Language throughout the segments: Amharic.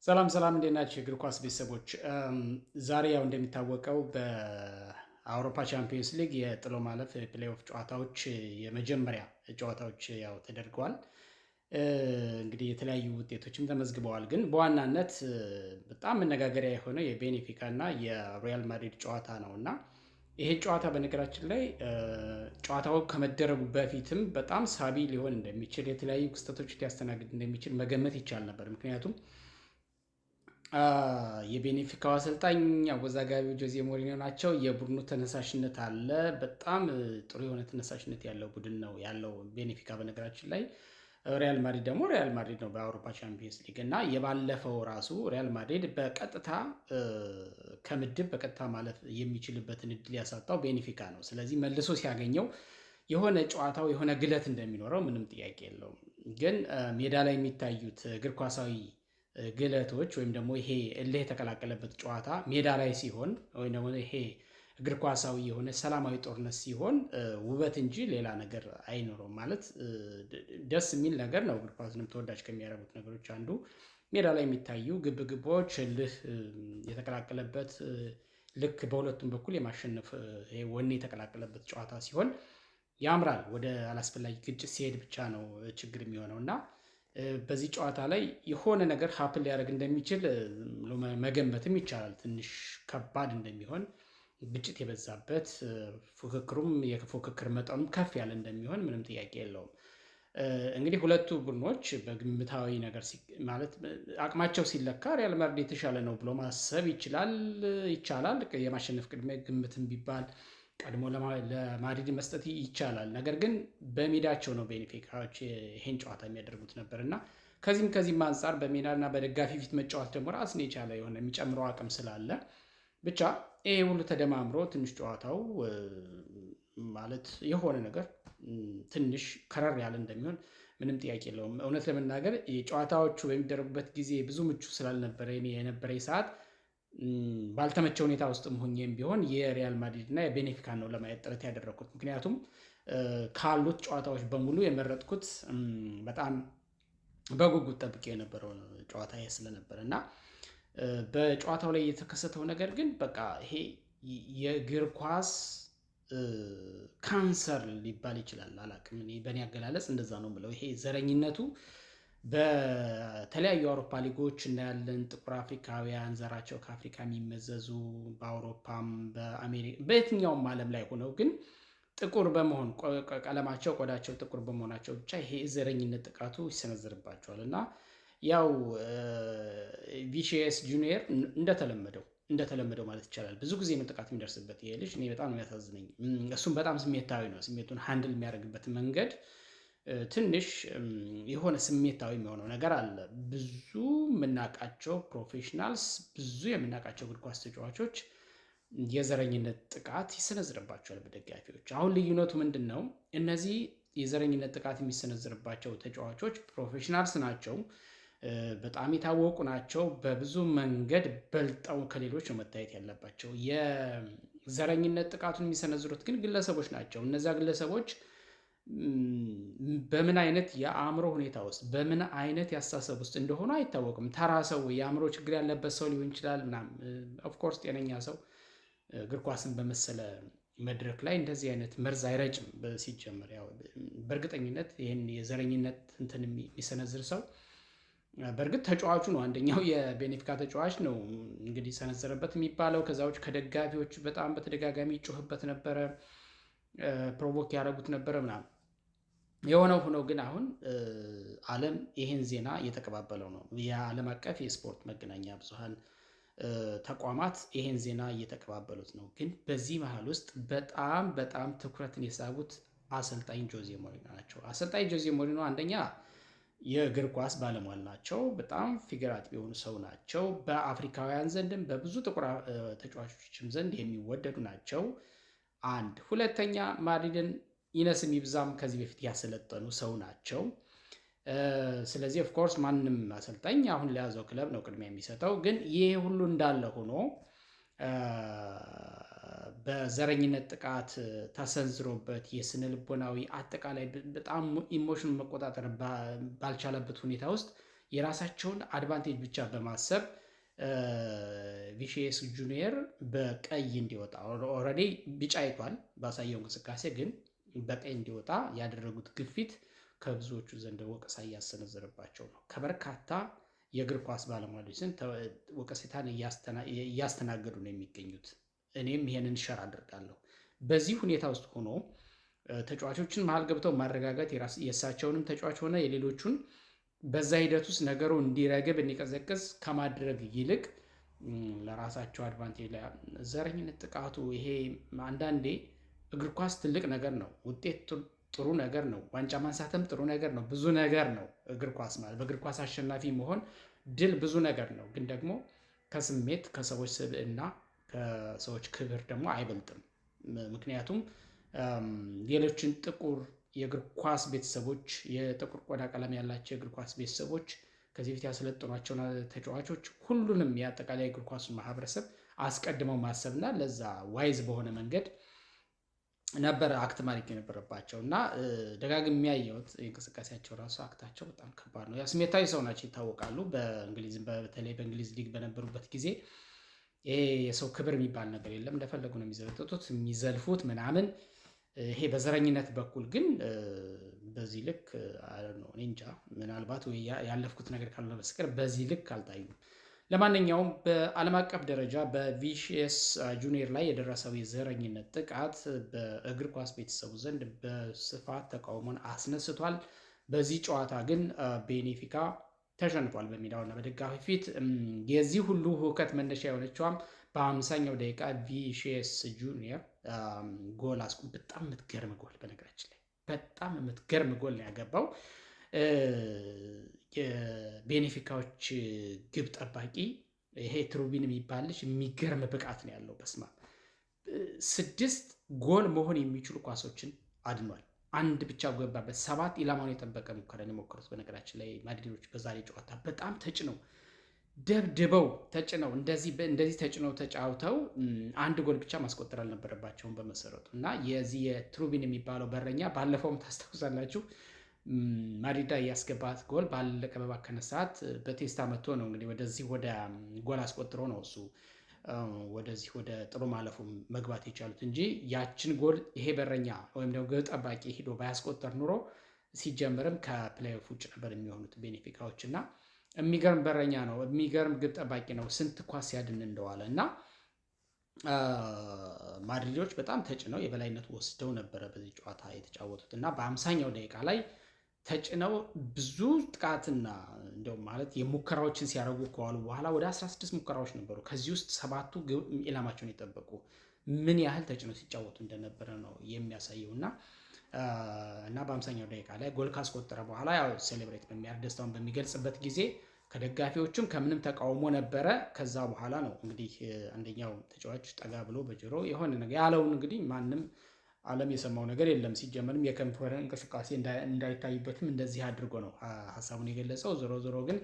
ሰላም እንዴት ናችሁ የእግር ኳስ ቤተሰቦች? ዛሬ ያው እንደሚታወቀው በአውሮፓ ቻምፒየንስ ሊግ የጥሎ ማለፍ የፕሌይኦፍ ጨዋታዎች የመጀመሪያ ጨዋታዎች ያው ተደርገዋል። እንግዲህ የተለያዩ ውጤቶችም ተመዝግበዋል። ግን በዋናነት በጣም መነጋገሪያ የሆነው የቤኔፊካ እና የሪያል ማድሪድ ጨዋታ ነው እና ይሄ ጨዋታ በነገራችን ላይ ጨዋታው ከመደረጉ በፊትም በጣም ሳቢ ሊሆን እንደሚችል የተለያዩ ክስተቶች ሊያስተናግድ እንደሚችል መገመት ይቻል ነበር። ምክንያቱም የቤኔፊካው አሰልጣኝ አወዛጋቢው ጆዜ ሞሪኒዮ ናቸው። የቡድኑ ተነሳሽነት አለ። በጣም ጥሩ የሆነ ተነሳሽነት ያለው ቡድን ነው ያለው ቤኔፊካ በነገራችን ላይ። ሪያል ማድሪድ ደግሞ ሪያል ማድሪድ ነው በአውሮፓ ቻምፒየንስ ሊግ እና የባለፈው ራሱ ሪያል ማድሪድ በቀጥታ ከምድብ በቀጥታ ማለፍ የሚችልበትን እድል ያሳጣው ቤኔፊካ ነው። ስለዚህ መልሶ ሲያገኘው የሆነ ጨዋታው የሆነ ግለት እንደሚኖረው ምንም ጥያቄ የለውም። ግን ሜዳ ላይ የሚታዩት እግር ኳሳዊ ግለቶች ወይም ደግሞ ይሄ እልህ የተቀላቀለበት ጨዋታ ሜዳ ላይ ሲሆን ወይም ደግሞ ይሄ እግር ኳሳዊ የሆነ ሰላማዊ ጦርነት ሲሆን ውበት እንጂ ሌላ ነገር አይኖረውም። ማለት ደስ የሚል ነገር ነው። እግር ኳስንም ተወዳጅ ከሚያደርጉት ነገሮች አንዱ ሜዳ ላይ የሚታዩ ግብግቦች፣ እልህ የተቀላቀለበት ልክ በሁለቱም በኩል የማሸነፍ ወኔ የተቀላቀለበት ጨዋታ ሲሆን ያምራል። ወደ አላስፈላጊ ግጭት ሲሄድ ብቻ ነው ችግር የሚሆነው እና በዚህ ጨዋታ ላይ የሆነ ነገር ሀፕን ሊያደርግ እንደሚችል መገመትም ይቻላል። ትንሽ ከባድ እንደሚሆን፣ ግጭት የበዛበት ፉክክሩም የፉክክር መጠኑም ከፍ ያለ እንደሚሆን ምንም ጥያቄ የለውም። እንግዲህ ሁለቱ ቡድኖች በግምታዊ ነገር ማለት አቅማቸው ሲለካ ሪያል ማድሪድ የተሻለ ነው ብሎ ማሰብ ይቻላል። የማሸነፍ ቅድመ ግምትም ቢባል ቀድሞ ለማድሪድ መስጠት ይቻላል። ነገር ግን በሜዳቸው ነው ቤኔፊካዎች ይሄን ጨዋታ የሚያደርጉት ነበር እና ከዚህም አንጻር በሜዳና በደጋፊ ፊት መጫወት ደግሞ ራስን የቻለ የሆነ የሚጨምረው አቅም ስላለ ብቻ ይሄ ሁሉ ተደማምሮ ትንሽ ጨዋታው ማለት የሆነ ነገር ትንሽ ከረር ያለ እንደሚሆን ምንም ጥያቄ የለውም። እውነት ለመናገር የጨዋታዎቹ በሚደረጉበት ጊዜ ብዙ ምቹ ስላልነበረ የነበረ ሰዓት ባልተመቸ ሁኔታ ውስጥም ሆኜም ቢሆን የሪያል ማድሪድ እና የቤኔፊካ ነው ለማየት ጥረት ያደረኩት። ምክንያቱም ካሉት ጨዋታዎች በሙሉ የመረጥኩት በጣም በጉጉት ጠብቄ የነበረው ጨዋታ ይሄ ስለነበረ እና በጨዋታው ላይ የተከሰተው ነገር ግን በቃ ይሄ የእግር ኳስ ካንሰር ሊባል ይችላል። አላቅም፣ በእኔ አገላለጽ እንደዛ ነው ብለው ይሄ ዘረኝነቱ በተለያዩ አውሮፓ ሊጎች እናያለን። ጥቁር አፍሪካውያን ዘራቸው ከአፍሪካ የሚመዘዙ በአውሮፓም በአሜሪካ በየትኛውም ዓለም ላይ ሆነው ግን ጥቁር በመሆን ቀለማቸው ቆዳቸው ጥቁር በመሆናቸው ብቻ ይሄ ዘረኝነት ጥቃቱ ይሰነዝርባቸዋል እና ያው ቪሺየስ ጁኒየር እንደተለመደው ማለት ይቻላል ብዙ ጊዜ ነው ጥቃት የሚደርስበት ይሄ ልጅ። እኔ በጣም ነው የሚያሳዝነኝ። እሱም በጣም ስሜታዊ ነው። ስሜቱን ሃንድል የሚያደርግበት መንገድ ትንሽ የሆነ ስሜታዊ የሚሆነው ነገር አለ። ብዙ የምናውቃቸው ፕሮፌሽናልስ፣ ብዙ የምናውቃቸው እግር ኳስ ተጫዋቾች የዘረኝነት ጥቃት ይሰነዝርባቸዋል በደጋፊዎች። አሁን ልዩነቱ ምንድን ነው? እነዚህ የዘረኝነት ጥቃት የሚሰነዝርባቸው ተጫዋቾች ፕሮፌሽናልስ ናቸው፣ በጣም የታወቁ ናቸው። በብዙ መንገድ በልጠው ከሌሎች ነው መታየት ያለባቸው። የዘረኝነት ጥቃቱን የሚሰነዝሩት ግን ግለሰቦች ናቸው። እነዚያ ግለሰቦች በምን አይነት የአእምሮ ሁኔታ ውስጥ በምን አይነት ያሳሰብ ውስጥ እንደሆኑ አይታወቅም። ተራ ሰው የአእምሮ ችግር ያለበት ሰው ሊሆን ይችላል ምናምን። ኦፍኮርስ ጤነኛ ሰው እግር ኳስን በመሰለ መድረክ ላይ እንደዚህ አይነት መርዝ አይረጭም። ሲጀመር ያው በእርግጠኝነት ይህን የዘረኝነት እንትን የሚሰነዝር ሰው በእርግጥ ተጫዋቹ ነው። አንደኛው የቤኔፊካ ተጫዋች ነው እንግዲህ ሰነዘረበት የሚባለው። ከዛ ውጭ ከደጋፊዎች በጣም በተደጋጋሚ ይጮህበት ነበረ፣ ፕሮቮክ ያደረጉት ነበረ ምናምን። የሆነው ሆኖ ግን አሁን ዓለም ይሄን ዜና እየተቀባበለው ነው። የዓለም አቀፍ የስፖርት መገናኛ ብዙሃን ተቋማት ይሄን ዜና እየተቀባበሉት ነው። ግን በዚህ መሀል ውስጥ በጣም ትኩረትን የሳቡት አሰልጣኝ ጆዜ ሞሪኖ ናቸው። አሰልጣኝ ጆዜ ሞሪኖ አንደኛ የእግር ኳስ ባለሟል ናቸው። በጣም ፊገር አጥቢ የሆኑ ሰው ናቸው። በአፍሪካውያን ዘንድም በብዙ ጥቁር ተጫዋቾችም ዘንድ የሚወደዱ ናቸው። አንድ ሁለተኛ ማድሪድን ይነስም ይብዛም ከዚህ በፊት ያሰለጠኑ ሰው ናቸው። ስለዚህ ኦፍኮርስ ማንም አሰልጣኝ አሁን ለያዘው ክለብ ነው ቅድሚያ የሚሰጠው። ግን ይሄ ሁሉ እንዳለ ሆኖ በዘረኝነት ጥቃት ተሰንዝሮበት የስነ ልቦናዊ አጠቃላይ በጣም ኢሞሽን መቆጣጠር ባልቻለበት ሁኔታ ውስጥ የራሳቸውን አድቫንቴጅ ብቻ በማሰብ ቪሺየስ ጁኒየር በቀይ እንዲወጣ ኦልሬዲ ቢጫ አይቷል ባሳየው እንቅስቃሴ፣ ግን በቀይ እንዲወጣ ያደረጉት ግፊት ከብዙዎቹ ዘንድ ወቀሳ እያሰነዘረባቸው ነው። ከበርካታ የእግር ኳስ ባለሙያዎች ዘንድ ወቀሴታን እያስተናገዱ ነው የሚገኙት። እኔም ይሄንን ሸር አድርጋለሁ። በዚህ ሁኔታ ውስጥ ሆኖ ተጫዋቾችን መሀል ገብተው ማረጋጋት የእሳቸውንም ተጫዋች ሆነ የሌሎቹን በዛ ሂደት ውስጥ ነገሩ እንዲረግብ እንዲቀዘቅዝ ከማድረግ ይልቅ ለራሳቸው አድቫንቴጅ ላይ ዘረኝነት ጥቃቱ ይሄ አንዳንዴ እግር ኳስ ትልቅ ነገር ነው። ውጤት ጥሩ ነገር ነው። ዋንጫ ማንሳትም ጥሩ ነገር ነው። ብዙ ነገር ነው እግር ኳስ ማለት። በእግር ኳስ አሸናፊ መሆን ድል ብዙ ነገር ነው። ግን ደግሞ ከስሜት ከሰዎች ስብዕና ከሰዎች ክብር ደግሞ አይበልጥም። ምክንያቱም ሌሎችን ጥቁር የእግር ኳስ ቤተሰቦች የጥቁር ቆዳ ቀለም ያላቸው የእግር ኳስ ቤተሰቦች ከዚህ በፊት ያሰለጠኗቸው ተጫዋቾች ሁሉንም የአጠቃላይ እግር ኳሱን ማህበረሰብ አስቀድመው ማሰብና ለዛ ዋይዝ በሆነ መንገድ ነበር አክት ማድረግ የነበረባቸው እና ደጋግም የሚያየውት እንቅስቃሴያቸው ራሱ አክታቸው በጣም ከባድ ነው። ስሜታዊ ሰው ናቸው ይታወቃሉ። በእንግሊዝም በተለይ በእንግሊዝ ሊግ በነበሩበት ጊዜ ይሄ የሰው ክብር የሚባል ነገር የለም። እንደፈለጉ ነው የሚዘለጥጡት የሚዘልፉት ምናምን። ይሄ በዘረኝነት በኩል ግን በዚህ ልክ ነው። እኔ እንጃ ምናልባት ወይ ያለፍኩት ነገር ካልሆነ በስተቀር በዚህ ልክ አልታዩም። ለማንኛውም በዓለም አቀፍ ደረጃ በቪሺየስ ጁኒየር ላይ የደረሰው የዘረኝነት ጥቃት በእግር ኳስ ቤተሰቡ ዘንድ በስፋት ተቃውሞን አስነስቷል። በዚህ ጨዋታ ግን ቤኔፊካ ተሸንፏል በሜዳውና በደጋፊ ፊት። የዚህ ሁሉ ሁከት መነሻ የሆነችዋም በ50ኛው ደቂቃ ቪሺየስ ጁኒየር ጎል በጣም የምትገርም ጎል፣ በነገራችን ላይ በጣም የምትገርም ጎል ነው ያገባው። የቤኔፊካዎች ግብ ጠባቂ ይሄ ትሩቢን የሚባል ልጅ የሚገርም ብቃት ነው ያለው። በስማ 6 ጎል መሆን የሚችሉ ኳሶችን አድኗል። አንድ ብቻ ገባበት። 7 ኢላማውን የጠበቀ ሙከራ የሞከሩት በነገራችን ላይ ማድሪዶች በዛሬ ጨዋታ በጣም ተጭነው ደብድበው ተጭነው እንደዚህ ተጭነው ተጫውተው አንድ ጎል ብቻ ማስቆጠር አልነበረባቸውም በመሰረቱ እና የዚህ የትሩቢን የሚባለው በረኛ ባለፈውም ታስታውሳላችሁ ማድሪድ ያስገባት ጎል ባለቀ በባከነ ሰዓት በቴስታ መጥቶ ነው እንግዲህ ወደዚህ ወደ ጎል አስቆጥሮ ነው እሱ ወደዚህ ወደ ጥሩ ማለፉ መግባት የቻሉት እንጂ ያችን ጎል ይሄ በረኛ ወይም ደግሞ ግብ ጠባቂ ሄዶ ባያስቆጠር ኑሮ ሲጀምርም ከፕሌይኦፍ ውጭ ነበር የሚሆኑት ቤኔፊካዎች። እና የሚገርም በረኛ ነው፣ የሚገርም ግብ ጠባቂ ነው። ስንት ኳስ ያድን እንደዋለ እና ማድሪዶች በጣም ተጭነው የበላይነቱ ወስደው ነበረ በዚህ ጨዋታ የተጫወቱት እና በ50ኛው ደቂቃ ላይ ተጭነው ብዙ ጥቃትና እንደው ማለት የሙከራዎችን ሲያደርጉ ከዋሉ በኋላ ወደ 16 ሙከራዎች ነበሩ። ከዚህ ውስጥ 7ቱ ኢላማቸውን የጠበቁ ምን ያህል ተጭነው ሲጫወቱ እንደነበረ ነው የሚያሳየው እና በ50ኛው ደቂቃ ላይ ጎል ካስቆጠረ በኋላ ያው ሴሌብሬት በሚያደርግ ደስታውን በሚገልጽበት ጊዜ ከደጋፊዎችም ከምንም ተቃውሞ ነበረ። ከዛ በኋላ ነው እንግዲህ አንደኛው ተጫዋች ጠጋ ብሎ በጆሮ የሆነ ነገር ያለውን እንግዲህ ማንም ዓለም የሰማው ነገር የለም። ሲጀመርም የከንፈር እንቅስቃሴ እንዳይታይበትም እንደዚህ አድርጎ ነው ሀሳቡን የገለጸው። ዞሮ ግን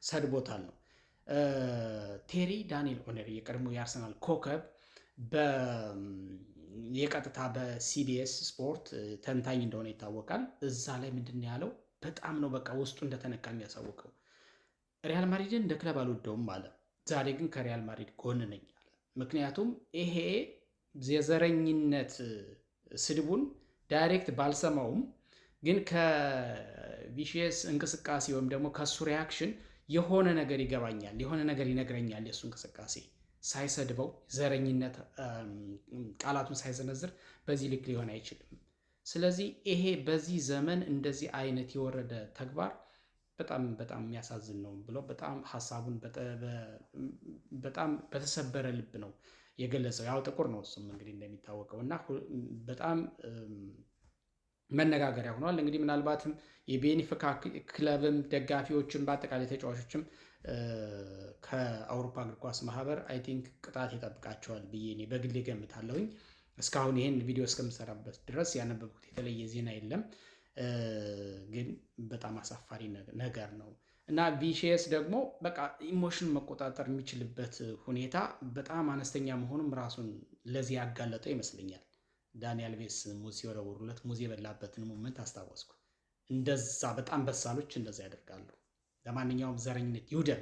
ሰድቦታል ነው። ቴሪ ዳንኤል ኦነሪ የቀድሞ የአርሰናል ኮከብ የቀጥታ በሲቢኤስ ስፖርት ተንታኝ እንደሆነ ይታወቃል። እዛ ላይ ምንድን ያለው በጣም ነው በቃ ውስጡ እንደተነካ የሚያሳውቀው። ሪያል ማድሪድን እንደ ክለብ አልወደውም አለ። ዛሬ ግን ከሪያል ማድሪድ ጎን ነኝ አለ። ምክንያቱም ይሄ የዘረኝነት ስድቡን ዳይሬክት ባልሰማውም ግን ከቪሺየስ እንቅስቃሴ ወይም ደግሞ ከሱ ሪያክሽን የሆነ ነገር ይገባኛል፣ የሆነ ነገር ይነግረኛል። የሱ እንቅስቃሴ ሳይሰድበው ዘረኝነት ቃላቱን ሳይሰነዝር በዚህ ልክ ሊሆን አይችልም። ስለዚህ ይሄ በዚህ ዘመን እንደዚህ አይነት የወረደ ተግባር በጣም በጣም የሚያሳዝን ነው ብሎ በጣም ሀሳቡን በጣም በተሰበረ ልብ ነው የገለጸው። ያው ጥቁር ነው እሱም እንግዲህ እንደሚታወቀው እና በጣም መነጋገሪያ ሆኗል። እንግዲህ ምናልባትም የቤኒፊካ ክለብም ደጋፊዎችም በአጠቃላይ ተጫዋቾችም ከአውሮፓ እግር ኳስ ማህበር አይ ቲንክ ቅጣት ይጠብቃቸዋል ብዬ እኔ በግሌ ገምታለሁኝ። እስካሁን ይሄን ቪዲዮ እስከምሰራበት ድረስ ያነበብኩት የተለየ ዜና የለም። ግን በጣም አሳፋሪ ነገር ነው እና ቪሺየስ ደግሞ በቃ ኢሞሽን መቆጣጠር የሚችልበት ሁኔታ በጣም አነስተኛ መሆኑም ራሱን ለዚህ ያጋለጠው ይመስለኛል። ዳንኤል ቬስ ሙዝ ሲወረውሩለት ሙዝ የበላበትን ሞመንት አስታወስኩ። እንደዛ በጣም በሳሎች እንደዛ ያደርጋሉ። ለማንኛውም ዘረኝነት ይውደም።